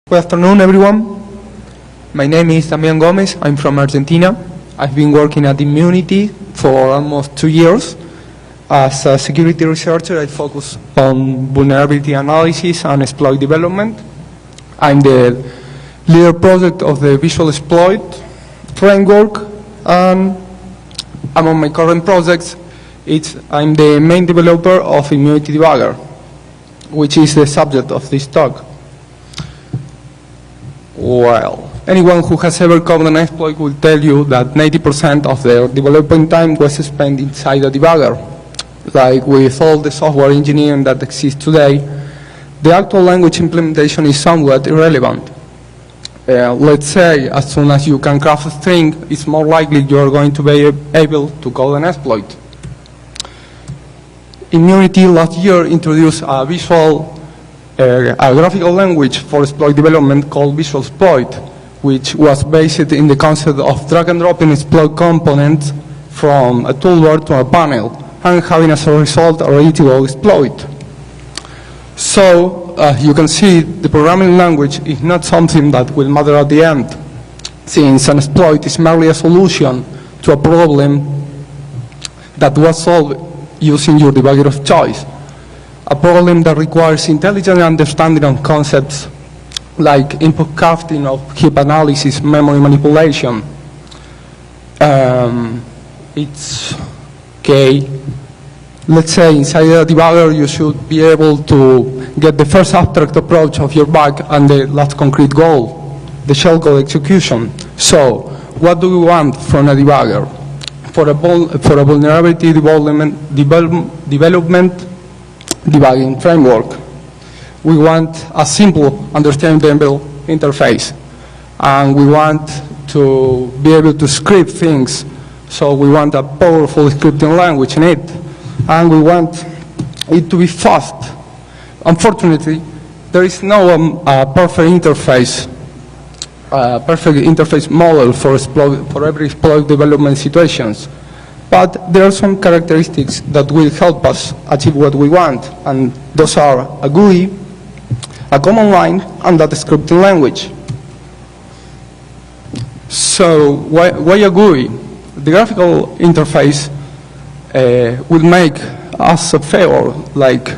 Good afternoon, everyone. My name is Damian. I'm from Argentina. I've been working at Immunity for almost 2 years. As a security researcher, I focus on vulnerability analysis and exploit development. I'm the leader project of the Visual Exploit framework, and among my current projects, I'm the main developer of Immunity Debugger, which is the subject of this talk. Well, anyone who has ever coded an exploit will tell you that 90% of their development time was spent inside a debugger. Like with all the software engineering that exists today, the actual language implementation is somewhat irrelevant. Let's say as soon as you can craft a string, it's more likely you're going to be able to code an exploit. Immunity last year introduced a graphical language for exploit development called Visual Exploit, which was based in the concept of drag and dropping exploit components from a toolbar to a panel and having as a result a readable exploit. So you can see the programming language is not something that will matter at the end, since an exploit is merely a solution to a problem that was solved using your debugger of choice. A problem that requires intelligent understanding of concepts like input crafting, of heap analysis, memory manipulation. It's okay. Let's say inside a debugger you should be able to get the first abstract approach of your bug and the last concrete goal, the shellcode execution. So, what do we want from a debugger? For a vulnerability development debugging framework, we want a simple, understandable interface, and we want to be able to script things. So we want a powerful scripting language in it, and we want it to be fast. Unfortunately, there is no perfect interface model for every exploit development situations. But there are some characteristics that will help us achieve what we want, and those are a GUI, a command line, and that scripting language. So why a GUI? The graphical interface will make us a favor. Like,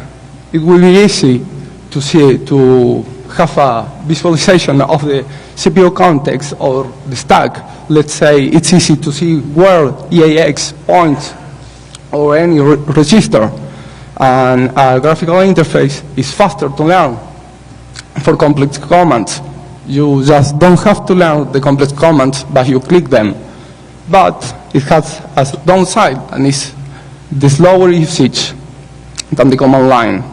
it will be easy to have a visualization of the CPU context or the stack. Let's say it's easy to see where EAX points or any register. And a graphical interface is faster to learn. For complex commands, you just don't have to learn the complex commands, but you click them. But it has a downside, and it's the slower usage than the command line.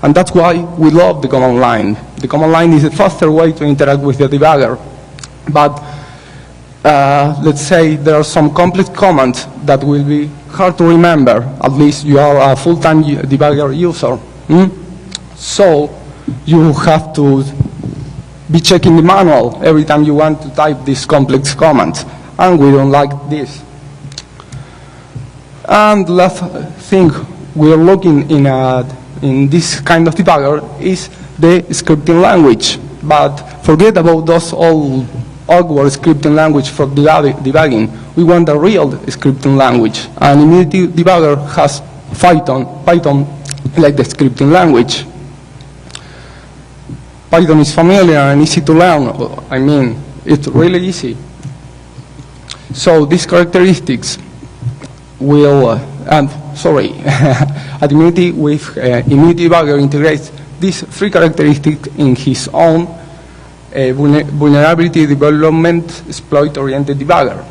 And that's why we love the command line. The command line is a faster way to interact with the debugger. But let's say there are some complex commands that will be hard to remember. At least you are a full-time debugger user. So you have to be checking the manual every time you want to type these complex commands. And we don't like this. And the last thing we are looking in this kind of debugger is the scripting language. But forget about those old awkward scripting language for debugging. We want a real scripting language. And Immunity Debugger has Python like the scripting language. Python is familiar and easy to learn. I mean, it's really easy. So these characteristics will, at Immunity, with Immunity Debugger integrates these three characteristics in his own vulnerability development exploit-oriented debugger.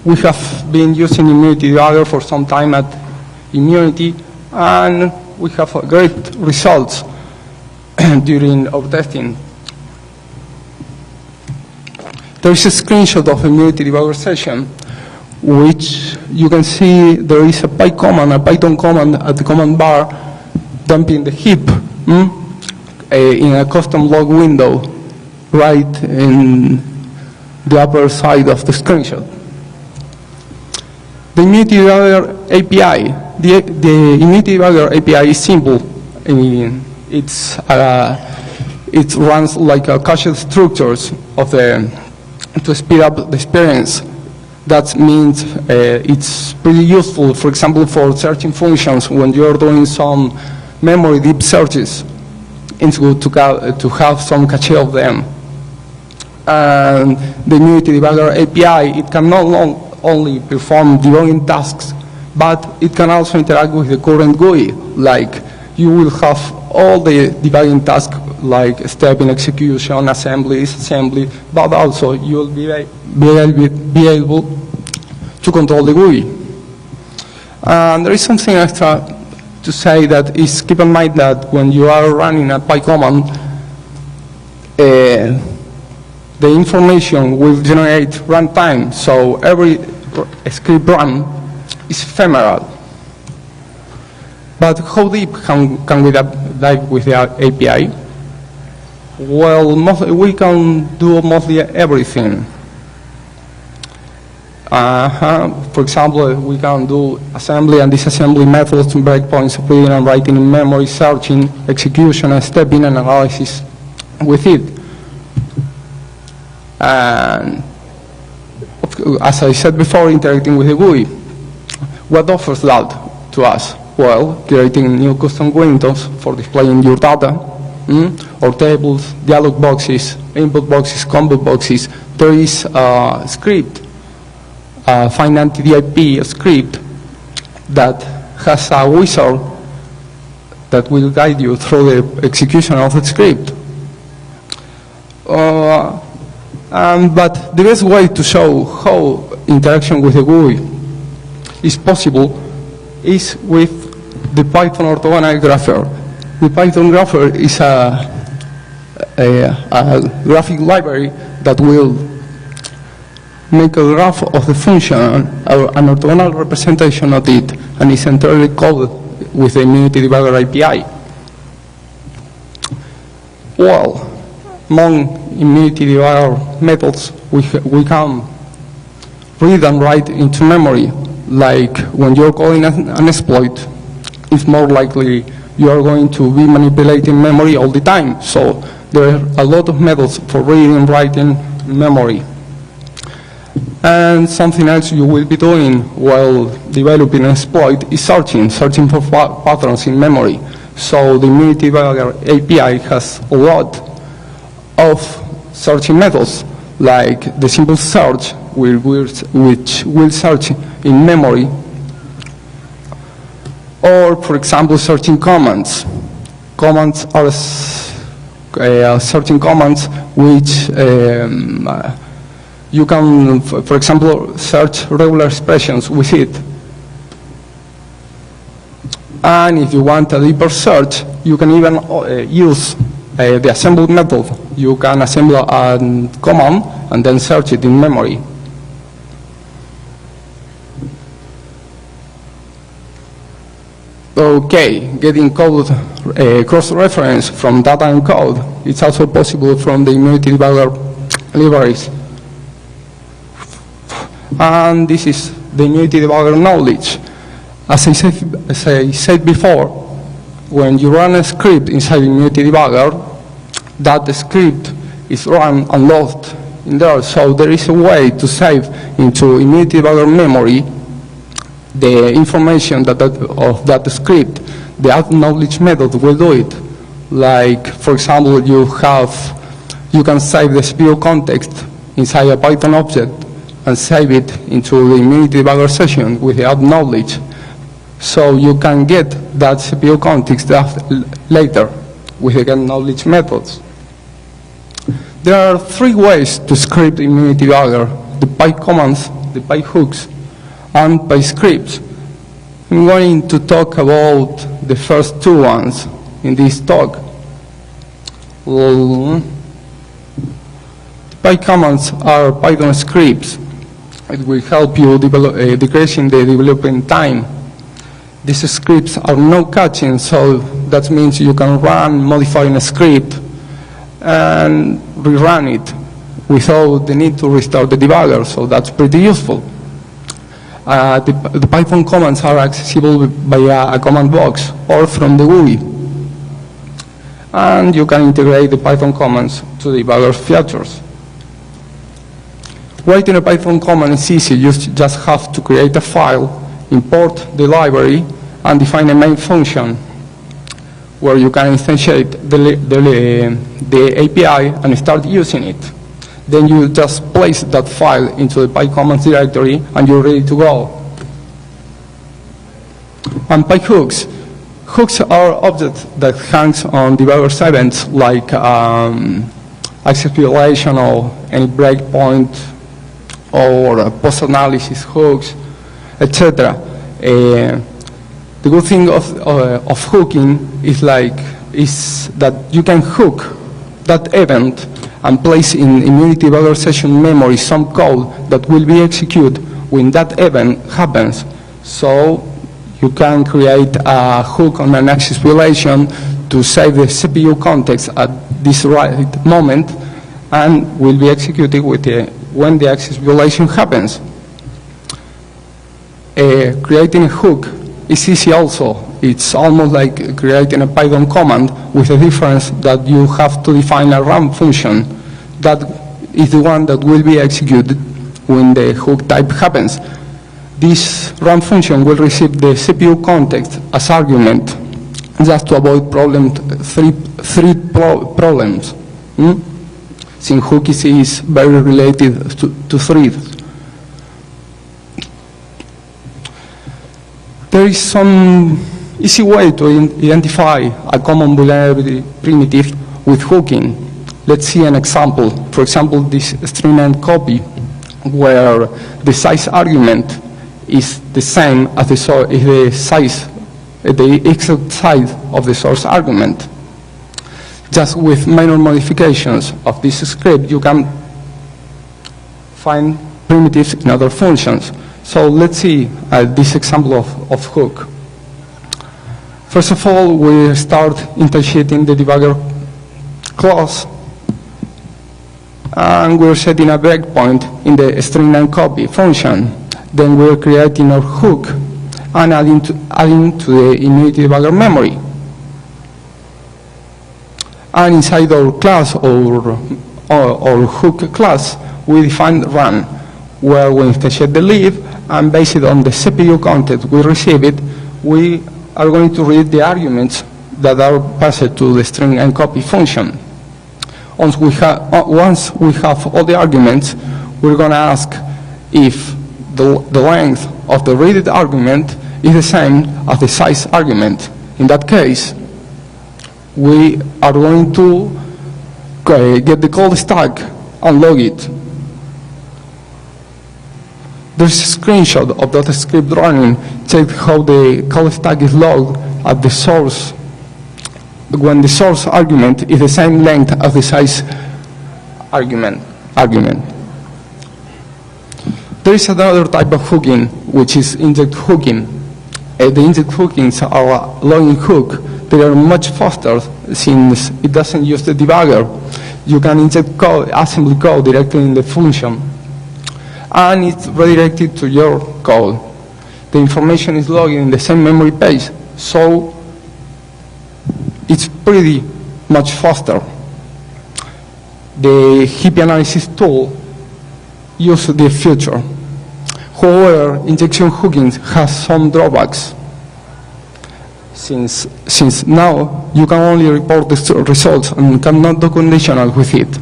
We have been using Immunity Debugger for some time at Immunity, and we have great results during our testing. There is a screenshot of Immunity Debugger session, which you can see there is a Python command at the command bar dumping the heap in a custom log window right in the upper side of the screenshot. The Immunity Debugger API. The Immunity Debugger API is simple. It's it runs like a cache structures of to speed up the experience. That means it's pretty useful, for example, for searching functions when you're doing some memory deep searches. It's good to have some cache of them. And the Immunity Debugger API, it can not only perform debugging tasks, but it can also interact with the current GUI. Like, you will have all the debugging tasks like step in execution, assembly, but also you will be able to control the GUI. And there is something extra to say, that is, keep in mind that when you are running a Py command, the information will generate runtime, so every script run is ephemeral. But how deep can we dive with the API? Well, we can do mostly everything. For example, we can do assembly and disassembly methods, breakpoints, reading and writing in memory, searching, execution, and step-in and analysis with it. And as I said before, interacting with the GUI. What offers that to us? Well, creating new custom windows for displaying your data, or tables, dialog boxes, input boxes, combo boxes. There is a script, find anti-DIP script, that has a wizard that will guide you through the execution of the script. But the best way to show how interaction with the GUI is possible is with the Python orthogonal grapher. The Python grapher is a graphic library that will make a graph of the function, or an orthogonal representation of it, and is entirely coded with the Immunity Debugger API. Well, among Immunity Debugger methods, we can read and write into memory. Like when you're calling an exploit, it's more likely you are going to be manipulating memory all the time. So there are a lot of methods for reading and writing memory. And something else you will be doing while developing an exploit is searching for patterns in memory. So the Immunity Debugger API has a lot of searching methods, like the simple search, which will search in memory, or, for example, searching commands. Commands are searching commands which you can, for example, search regular expressions with it. And if you want a deeper search, you can even use the assemble method. You can assemble a command and then search it in memory. Okay, getting code cross-reference from data and code. It's also possible from the Immunity Debugger libraries. And this is the Immunity Debugger knowledge. As I said before, when you run a script inside Immunity Debugger, that script is run and logged in there. So there is a way to save into Immunity Debugger memory the information of that script. The acknowledge method will do it. Like, for example, you can save the CPU context inside a Python object and save it into the Immunity Debugger session with the acknowledge. So you can get that CPU context later with the acknowledge methods. There are three ways to script Immunity Debugger: the Py commands, the Py hooks, and Py scripts. I'm going to talk about the first two ones in this talk. Py commands are Python scripts. It will help you decreasing the development time. These scripts are no caching, so that means you can run modifying a script and rerun it without the need to restart the debugger, so that's pretty useful. The Python commands are accessible via a command box or from the GUI. and you can integrate the Python commands to the debugger features. Writing a Python command is easy. You just have to create a file, import the library, and define a main function where you can instantiate the API and start using it. Then you just place that file into the PyCommands directory and you're ready to go. And PyHooks. Hooks are objects that hangs on debugger's events like access violation or any breakpoint or post-analysis hooks, etc. The good thing of hooking is that you can hook that event and place in Immunity Debugger session memory some code that will be executed when that event happens. So you can create a hook on an access violation to save the CPU context at this right moment and will be executed when the access violation happens. Creating a hook is easy also. It's almost like creating a Python command with the difference that you have to define a run function that is the one that will be executed when the hook type happens. This run function will receive the CPU context as argument just to avoid three problems. Since hook is very related to threads. There is some easy way to identify a common vulnerability primitive with hooking. Let's see an example. For example, this string end copy, where the size argument is the same as the exact size of the source argument. Just with minor modifications of this script, you can find primitives in other functions. So let's see this example of hook. First of all, we start instantiating the debugger class, and we're setting a breakpoint in the string and copy function. Then we're creating our hook and adding to the Immunity Debugger memory. And inside our class or hook class, we define run, where we instantiate the lib, and based on the CPU content we receive it, we are going to read the arguments that are passed to the string and copy function. Once we have all the arguments, we're going to ask if the length of the read argument is the same as the size argument. In that case, we are going to get the call stack and log it. There's a screenshot of that script running. Check how the call stack is logged at the source when the source argument is the same length as the size argument. There is another type of hooking, which is inject hooking. The inject hookings are a logging hook. They are much faster since it doesn't use the debugger. You can inject code, assembly code directly in the function, and it's redirected to your code. The information is logged in the same memory page, so it's pretty much faster. The heap analysis tool uses the feature. However, injection hooking has some drawbacks. Since now you can only report the results and cannot do conditional with it.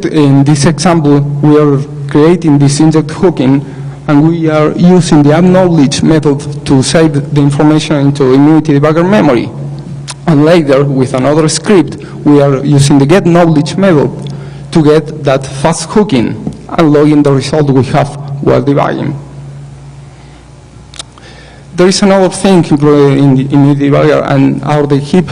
In this example, we are creating this inject hooking, and we are using the acknowledge method to save the information into Immunity Debugger memory. And later, with another script, we are using the get knowledge method to get that fast hooking and logging the result we have while debugging. There is another thing included in the Immunity Debugger, and are the heap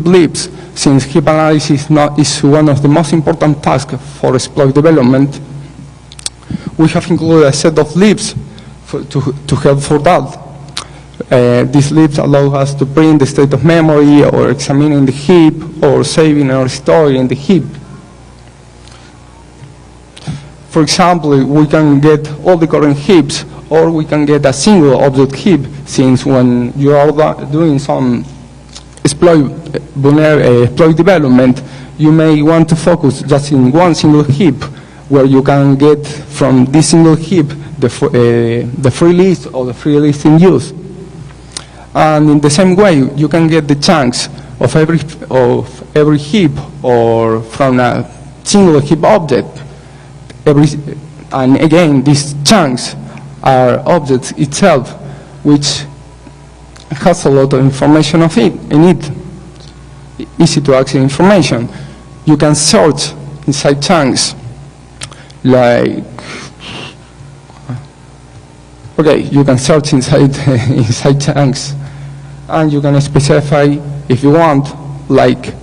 libs. Since heap analysis is one of the most important tasks for exploit development, we have included a set of libs to help for that. These libs allow us to print the state of memory, or examining the heap, or saving or storing the heap. For example, we can get all the current heaps, or we can get a single object heap, since when you are doing some exploit development, you may want to focus just in one single heap, where you can get from this single heap the free list or the free list in use. And in the same way, you can get the chunks of every heap or from a single heap object. And again, these chunks are objects itself, which has a lot of information in it. Easy to access information. You can search inside chunks, like, okay, you can search inside chunks, and you can specify, if you want, like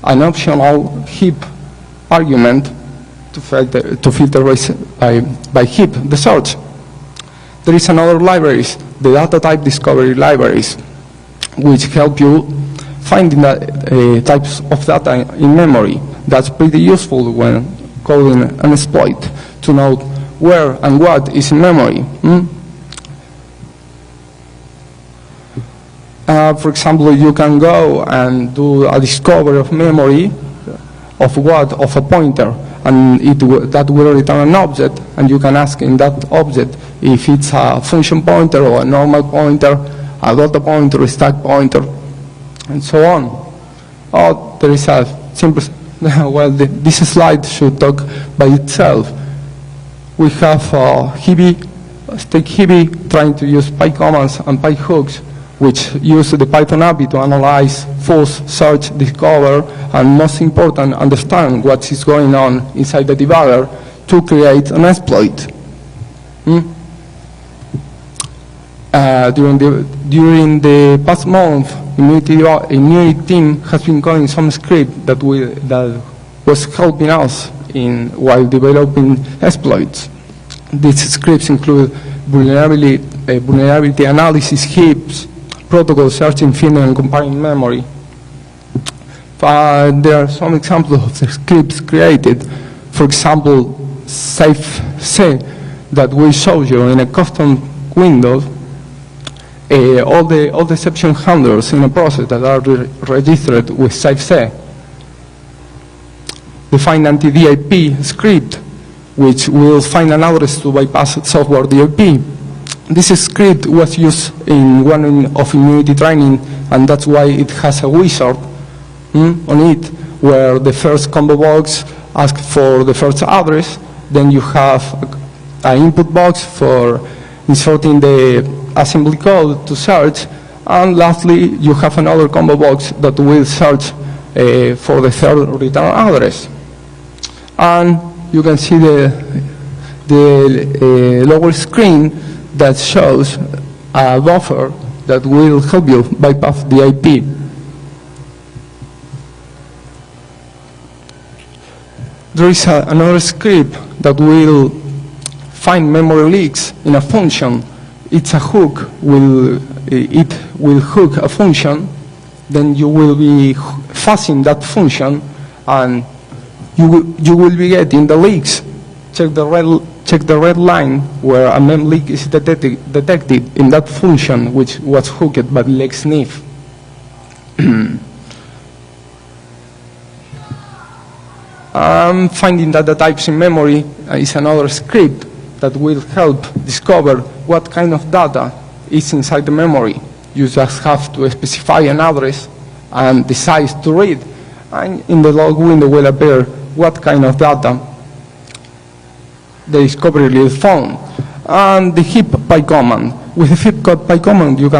an optional heap argument to filter by heap the search. There is another libraries, the data type discovery libraries, which help you finding types of data in memory. That's pretty useful when coding an exploit, to know where and what is in memory. For example, you can go and do a discovery of memory of a pointer, and that will return an object, and you can ask in that object if it's a function pointer or a normal pointer, a data pointer, a stack pointer, and so on. Oh, there is a simple, well, this slide should talk by itself. We have Stake Heavy trying to use PyCommands and PyHooks, which use the Python API to analyze, force, search, discover, and most important, understand what is going on inside the debugger to create an exploit. During the past month, Immunity team has been coding some script that was helping us while developing exploits. These scripts include vulnerability analysis, heaps, protocol searching, finding, and comparing memory. There are some examples of the scripts created. For example, SafeC that we show you in a custom window. All the exception handlers in a process that are registered with SafeC. The find anti-DIP script, which will find an address to bypass software DIP. This script was used in one of Immunity training, and that's why it has a wizard on it, where the first combo box asks for the first address, then you have an input box for inserting the assembly code to search, and lastly you have another combo box that will search for the third return address. And you can see the lower screen that shows a buffer that will help you bypass the IP. There is another script that will find memory leaks in a function. It's a hook. It will hook a function, then you will be fuzzing that function, and you will be getting the leaks. Check the red line where a mem leak is detected in that function which was hooked by LexNif. Finding data types in memory is another script that will help discover what kind of data is inside the memory. You just have to specify an address and the size to read, and in the log window will appear what kind of data the discovery list found. And the heap by command. With the heap by command, you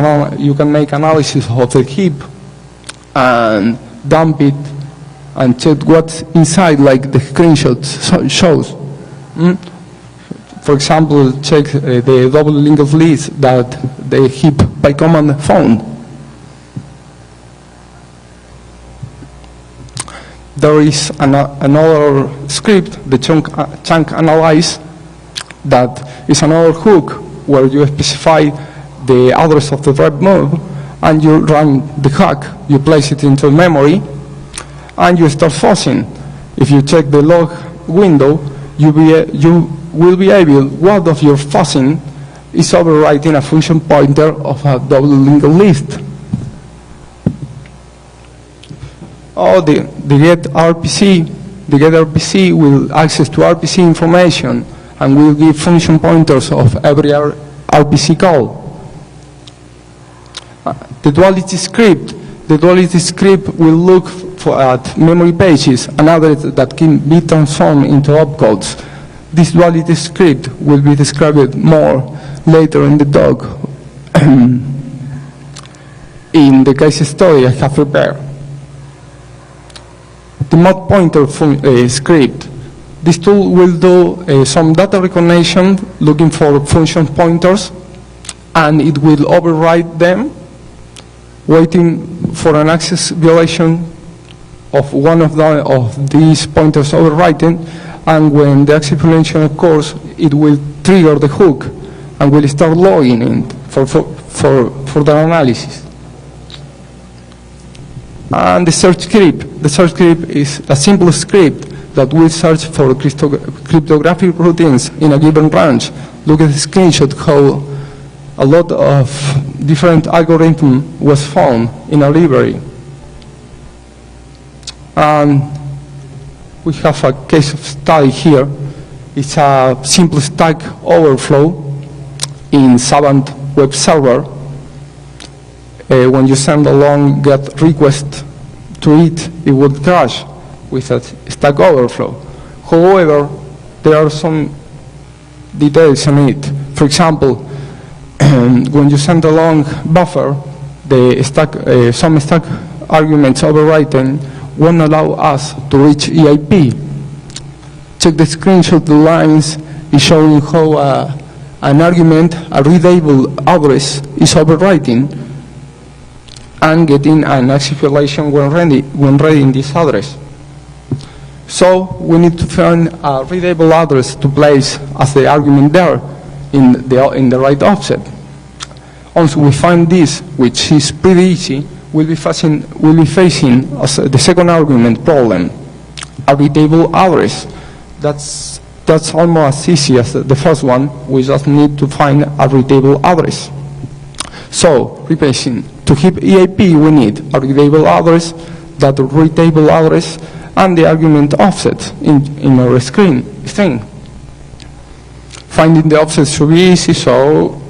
can make analysis of the heap and dump it and check what's inside, like the screenshot shows. For example, check the double linked list that the heap by command found. There is another script, the chunk analyze, that is another hook where you specify the address of the drive move, and you run the hack. You place it into memory, and you start fuzzing. If you check the log window, you will be able, what of your fuzzing is overwriting a function pointer of a double linked list. or the get RPC. The get RPC will access to RPC information and will give function pointers of every RPC call. The duality script will look at memory pages and others that can be transformed into opcodes. This duality script will be described more later in the talk in the case study I have prepared. The mod pointer script. This tool will do some data recognition looking for function pointers, and it will override them, waiting for an access violation of one of these pointers overwriting, and when the access violation occurs, it will trigger the hook and will start logging in for further analysis. And the search script. The search script is a simple script that will search for cryptographic routines in a given branch. Look at the screenshot how a lot of different algorithm was found in a library. And we have a case of study here. It's a simple stack overflow in Savant web server. When you send a long GET request to it, it would crash with a stack overflow. However, there are some details on it. For example, when you send a long buffer, the some stack arguments overwritten won't allow us to reach EIP. Check the screenshot. The lines is showing how an argument, a readable address, is overwriting and getting an access violation when reading this address. So we need to find a readable address to place as the argument there in the right offset. Once we find this, which is pretty easy, we'll be facing the second argument problem, a readable address. That's almost as easy as the first one. We just need to find a readable address. So, replacing, to keep EIP, we need a readable address, that readable address, and the argument offset in our string. Finding the offset should be easy, so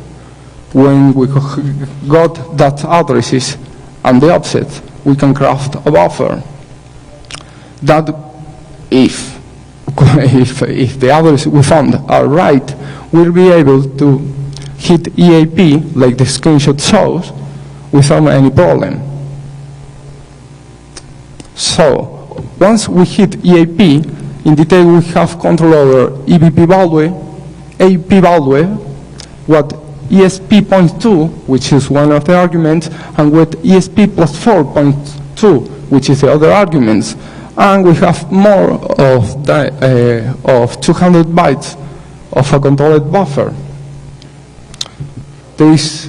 when we got that addresses and the offset, we can craft a buffer that if the address we found are right, we'll be able to hit EIP, like the screenshot shows, without any problem. So, once we hit EIP, in detail we have control over EBP value, AP value, what ESP points to, which is one of the arguments, and what ESP plus 4 points to, which is the other arguments. And we have more of 200 bytes of a controlled buffer. There is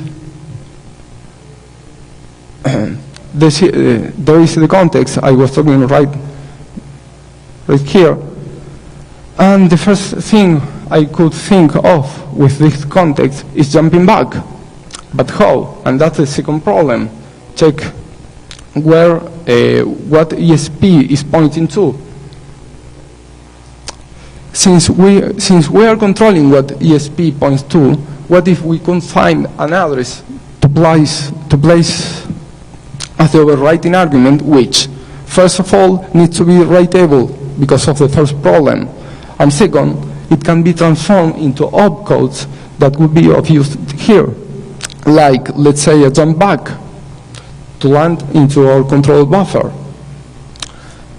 the context I was talking right here. And the first thing I could think of with this context is jumping back. But how? And that's the second problem. Check where what ESP is pointing to. Since we are controlling what ESP points to, what if we could find an address to place as the overwriting argument, which first of all needs to be writable because of the first problem, and second, it can be transformed into opcodes that would be of use here, like let's say a jump back to land into our control buffer.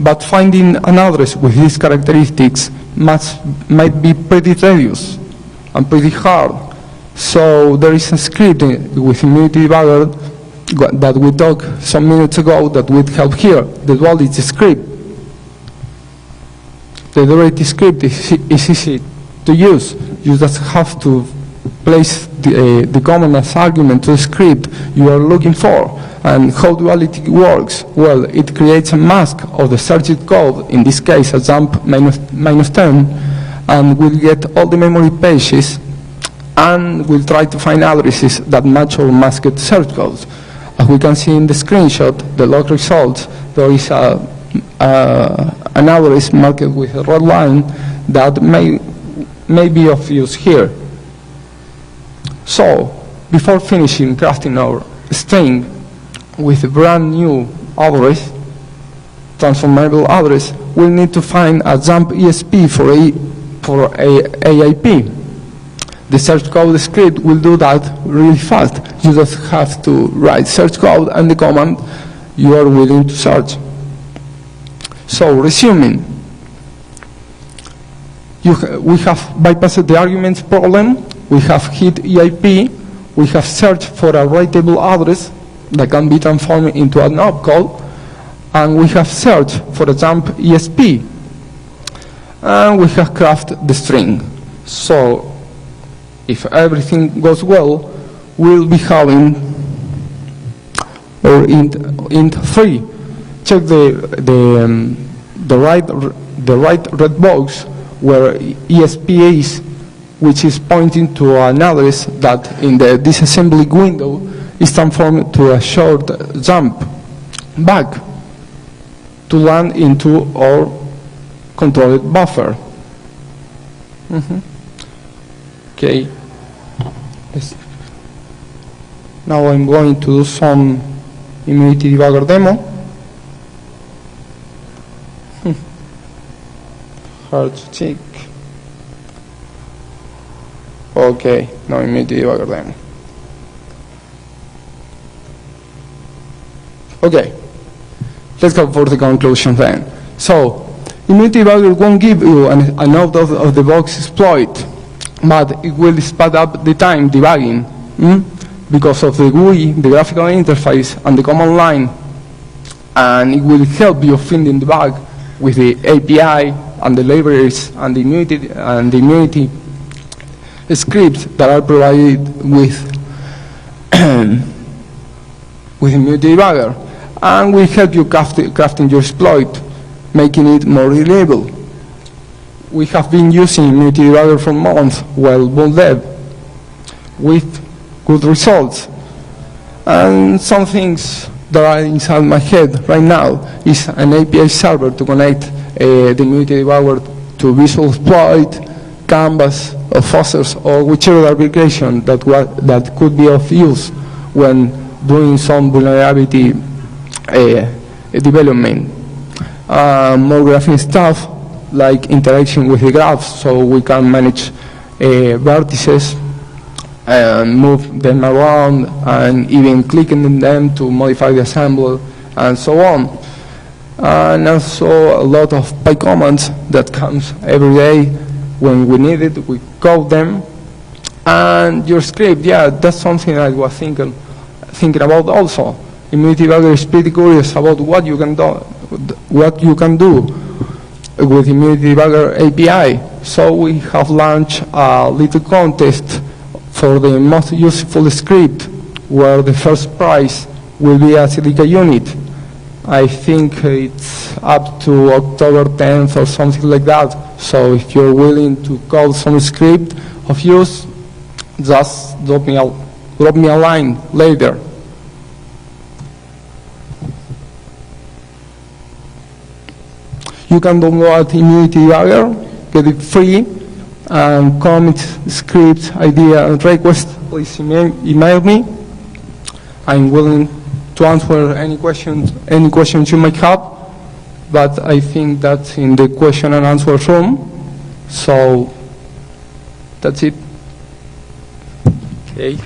But finding an address with these characteristics might be pretty tedious and pretty hard. So there is a script with Immunity Debugger that we talked some minutes ago that would help here, the duality script. The duality script is easy to use. You just have to place the command as argument to the script you are looking for. And how duality works? Well, it creates a mask of the searched code, in this case a jump -10, and we'll get all the memory pages, and we'll try to find addresses that match our masked search codes. As we can see in the screenshot, the log results there is an address marked with a red line that may be of use here. So, before finishing crafting our string with a brand new address, transformable address, we'll need to find a jump ESP for AIP. The search code script will do that really fast. You just have to write search code and the command you are willing to search. So, resuming, we have bypassed the arguments problem, we have hit EIP, we have searched for a writable address that can be transformed into an opcode, and we have searched for a jump ESP, and we have crafted the string. So, if everything goes well, we'll be having int 3. Check the right red box where ESP is, which is pointing to an address that in the disassembly window is transformed to a short jump back to land into our controlled buffer. Okay. Now I'm going to do some immunity debugger demo. Hard to check. Okay, now immunity debugger demo. Okay, let's go for the conclusion then. So, immunity debugger won't give you an out-of-the-box exploit, but it will speed up the time debugging because of the GUI, the graphical interface, and the command line, and it will help you finding the bug with the API and the libraries and the immunity scripts that are provided with immunity debugger, and will help you crafting your exploit, making it more reliable. We have been using immunity debugger for months while bull dev with good results. And some things that are inside my head right now is an API server to connect the immunity debugger to Visual Exploit, Canvas, or Fossers, or whichever application that could be of use when doing some vulnerability development. More graphing stuff, like interaction with the graph, so we can manage vertices and move them around, and even clicking on them to modify the assembler, and so on. And also a lot of py commands that comes every day. When we need it, we code them. And your script, yeah, that's something I was thinking about also. Immunity debugger is pretty curious about what you can do with immunity debugger API. So we have launched a little contest for the most useful script, where the first prize will be a Silica unit. I think it's up to October 10th or something like that. So if you're willing to code some script of use, just drop me a line later. You can download Immunity Debugger, get it free, and comment, script, idea, and request. Please email me. I'm willing to answer any questions you might have, but I think that's in the question and answer room. So that's it. Okay.